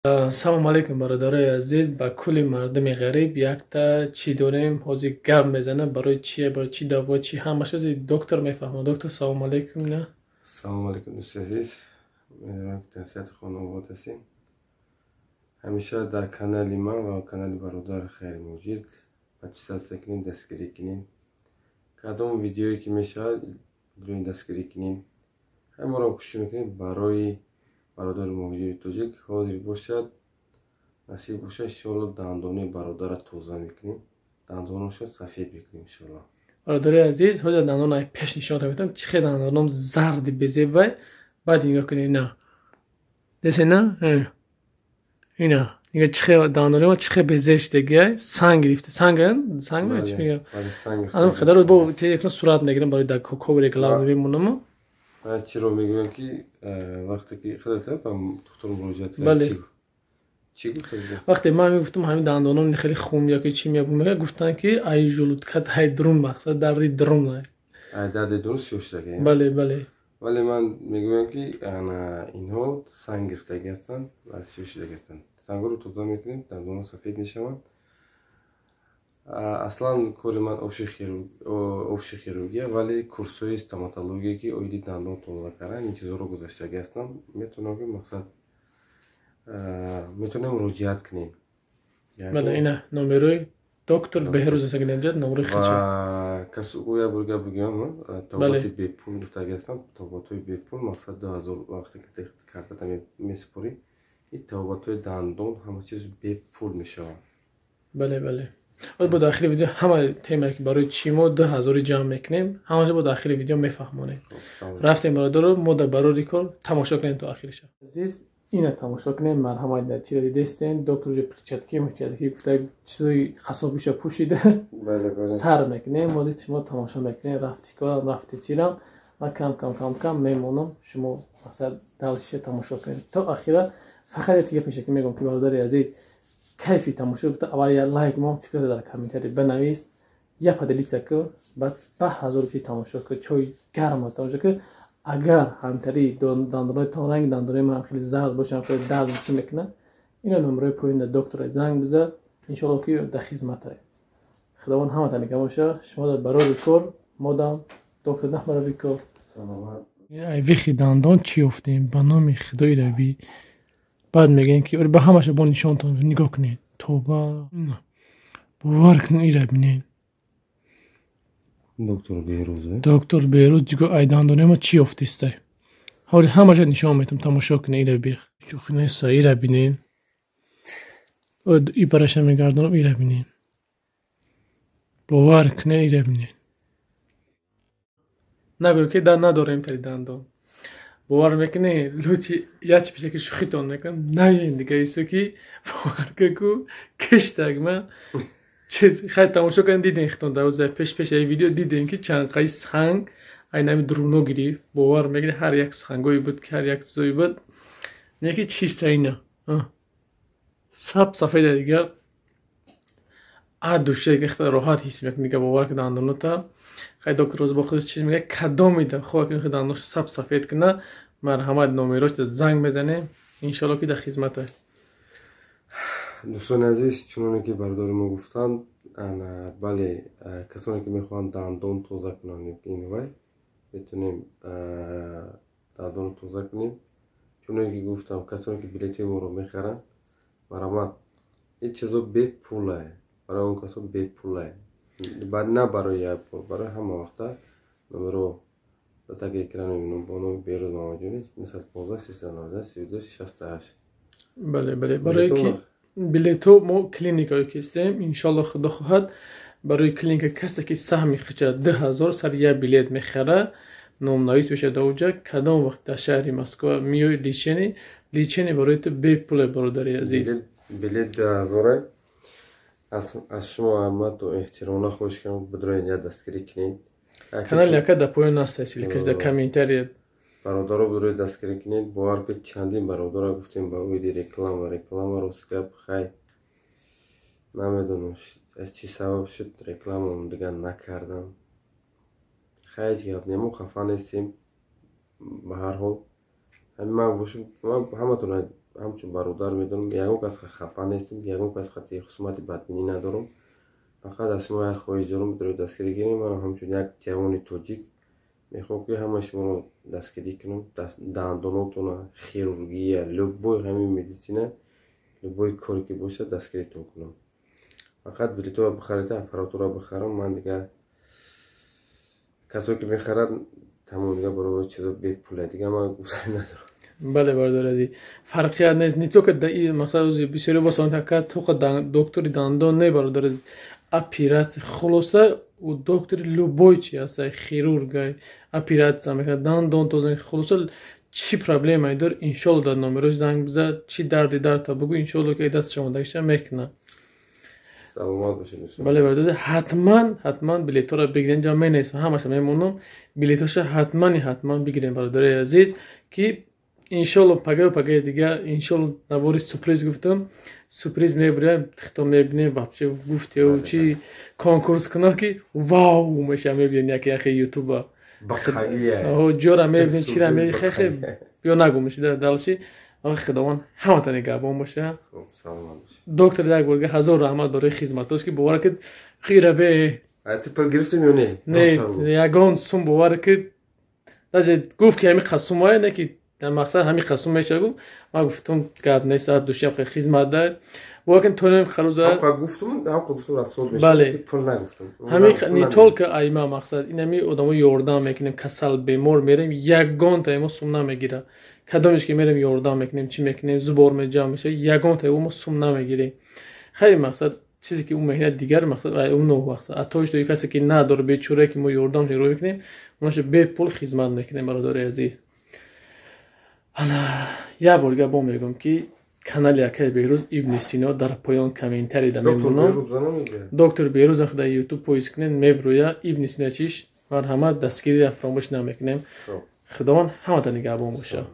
салом алейкум бародарои азиз, ба кулли мардуми ғариб якта чӣ дорем ҳозир гап мезанам барои чие, барои чӣ даво, чӣ ҳамаша доктор мефаҳмад. Доктор салом алейкум. На Салом алейкум дӯстои азиз, умедварам ки тансиҳати хона обод ҳастед. ҳамеша дар канали ман ва канали бародар хайри муҷид подписатсия кунед, дастгирӣ кунед. кадом видеое ки мешавад бирои дастгирӣ кунед. ҳамаро кӯшиш мекунед барои бародари муҳоҷири тоҷик ҳозир бошад, насиб бошад, иншоалло дандони бародара тоза мекунем, дандонашо сафед мекунем иншоалло. бародари азиз, ҳозир дандонаи пеш нишонат метам, чӣ хел дандоном зарди безебай. Баъд нигоҳ кунед, на десе на ина нигоҳ чӣ хел дандоном чӣ хел безеб шудагиай, санг гирифта, санган санг чӣ мегӯям, аз хадаро бо телефон сурат мегирам барои дар коври глав мемонам. من چی رو میگویم که وقتی که خودت به دکتر مراجعه بله. کردی چی گفت؟ وقتی من میگفتم همین دندانم خیلی خون یا که چی میگم گفتن که ای ژلودکت های درون مقصد درد درون نه. درد درون شده. بله بله. ولی من میگویم که اینها سنگ گرفتگی هستند و شده هستند. سنگ رو توضیح میکنیم دندان سفید میشوند. اصلا کاری من افشی خیروگیه ولی کورسوی استоматология که اویدی دندان توضیح کردن این چیزا رو گذاشته هستم. میتونم که مقصد میتونیم مراجعت کنیم. بله اینه نمره دکتر بهروز است که نمیاد نمره خچه. کسی گویا بگم توباتی به پول گفته هستم. توباتوی به پول مقصد 2000 وقتی که کارت میسپری این توباتوی دندان همه چیز به پول میشه. بله بله. با داخل ویدیو همه تیمایی که برای چی ما 2000 جمع میکنیم همه با داخل ویدیو میفهمونیم. رفتیم برادر رو ما برای ریکورد تماشا کنیم تا آخرش. عزیز اینا تماشا کنیم مرهم در چی دیدین دکتر جو پرچاتکی میکرد که گفته چیزی خصوبیش پوشیده. بله. سر میکنیم ما شما تماشا میکنیم رفتی کار رفتی چیرم و کم میمونم شما مثلا دلش تماشا کنید تا آخر. فقط چیزی میشه که میگم که برادر عزیز کیفی تماشا بده اول یا لایک ما فکر در کامنتری بنویس یا پدلیت کو بعد 2000 روپیه تماشا کن چای گرم تماشا کن. اگر همتری دندانای تارنگ دندانای من خیلی زرد باشن خیلی درد میکنه اینا نمره پایین دکتر زنگ بزن ان شاء الله که در خدمته. خداوند همه تنگ باشه. شما در برای کار مادام دکتر ده برای کار سلامت. ای ویخی دندان چی افتیم به نام خدای ربی بعد میگن که به همش با نشانتون نگاه کنید توبه باور کنید ایره بینید دکتر بهروز دیگه ای دندانه ما چی افتیسته حالی همه جا نشان میتونم تماشا کنید ایره بیخ چوخی نیسته ایره بینید ای پرشه میگردانم ایره بینید باور کنید ایره بینید نگوی که نداریم تری دندان باور میکنه لوچی یا چی پیشه که شوخیتون میکنم نه این دیگه ایسته که باور که کشتگ من چیز خیلی تماشا کنید دیدین خیتون دوزه پیش ای ویدیو دیدین که چند قای سنگ این نمی درونو گریف باور میکنه هر یک سنگوی بود که هر یک چیزوی بود نیکی چیسته اینا سب سفید دیگه دوشه که اختار راحت حس میکنه که باور که دندانو تا خیلی دکتر روز با خودش چیز میگه کدام میده خواه که دندانش سب سفید کنه مرحمت نومیراش زنگ بزنه انشالله که در خدمته. دوستان عزیز چونانه که برادر ما گفتند بله کسانی که میخوان دندان توزه کنن این وای میتونیم دندان توزه کنیم. چونانه که گفتم کسانی که بلیطی ما رو میخرن مرحمت این چیزا به پوله برای اون کسا به پوله نه برای پول برای همه وقتا نمرو داتا که اکران میبینم با نام بهروز محمدجونی مثل 15 390 32 68. بله برای که بلیتو ما کلینیکایی که استیم انشالله خدا خواهد برای کلینیک کسی که سهمی خچه 2000 سر یه بلیت میخره نام نویس بشه دوجه کدام وقت در شهری مسکو میوی لیچنی برای تو به پول برادری عزیز بلیت 2000 از شما احمد و احترام خوش کنم بدرین یا دستگیری کنید. کانال یکه در پایین نستایسیل که در کامنتری برادر رو بدرین دستگیری کنید. باور که چندین برادر گفتیم با ویدی رکلام رو سکپ خیلی نمیدونم از چی سبب شد رکلام دیگه نکردم. خیلی گپ نمو خفه نیستیم به هر حال من همه تونه ҳамчун бародар медонам, ягон кас хафа нестем, ягон кас хати хусумати бадбинӣ надорам. Фақат аз шумо як хоҳиш дорам, бидрои дастгирӣ гирем. Ман ҳамчун як ҷавони тоҷик мехоҳам ки ҳама шуморо дастгирӣ кунам. Дандонотона, хирургия, любой ҳамин медисина, любой коре ки бошад дастгиритон кунам. Фақат билетҳоро бихарида, аппаратура бихарам, ман дига касое ки мехарад тамом дига барои чизо бепула, дига ман гуфтани надорам. бале бародар азиз, фарқият нест, не только мақсад бисёре босон така тока доктори дандон не бародар азиз, операция хулоса у доктори любой чи аста хирургай операция мекунад, дандон тоза хулоса чи проблемаи дор, иншалло дар номерош занг биза, чи дарди дарта бугу, иншалло ки даст шумо дагиша мекуна. Саломат бошед иншалло. бале бародар, ҳатман билетҳоро бигирен, ҷа менесам ҳамаша мемонам, билетҳоша ҳатман бигирен бародари азиз, ки иншалло пагаи дига иншалло навори сюрприз гуфтам, сюрприз мебурем, тихто мебинем, вообще гуфтеу чи конкурс куна ки вау меша мебинем яке ютуба бахагия ҷора мебинем чира мебинем хехе биё нагу мешида далши худованд ҳаматон нигоҳбон боша. Саломат бошед. доктор як бурга ҳазор раҳмат барои хизматош ки бовар кид хира бе типа гирифтем ё не? не ягон сум бовар кид даже гуфт ки ҳами қасумае не ки мақсад ҳами қасум меша гуфт, ман гуфтам гап нест, саат душаб хизмат дар вакин тонем харуза гуфтум расол меша, бале пул нагуфтам. ҳами не толка айма мақсад инами одамо ёрдам мекунем, касал бемор мерем, ягон таимо сум намегира, кадомиш ки мерем ёрдам мекунем, чи мекунем, зубор меҷам меша, ягон таимо мо сум намегирем. хайр мақсад чизе ки ӯ меҳнат дигар мақсад ӯ но мақсад атоиш дори касе ки надоре бечора ки мо ёрдам широ мекунем, онаша бепул хизмат мекунем бародари азиз. ана як бор гап мегӯям ки канали Акаи Беҳрӯз Ибни Сино дар поён комментарида мемонам. доктор Беҳрӯза худа ютуб поиск кунед мебурӯя Ибни Сино чиш марҳамат дастгирии фаромӯш намекунем. худованд ҳаматон нигоҳбон боша.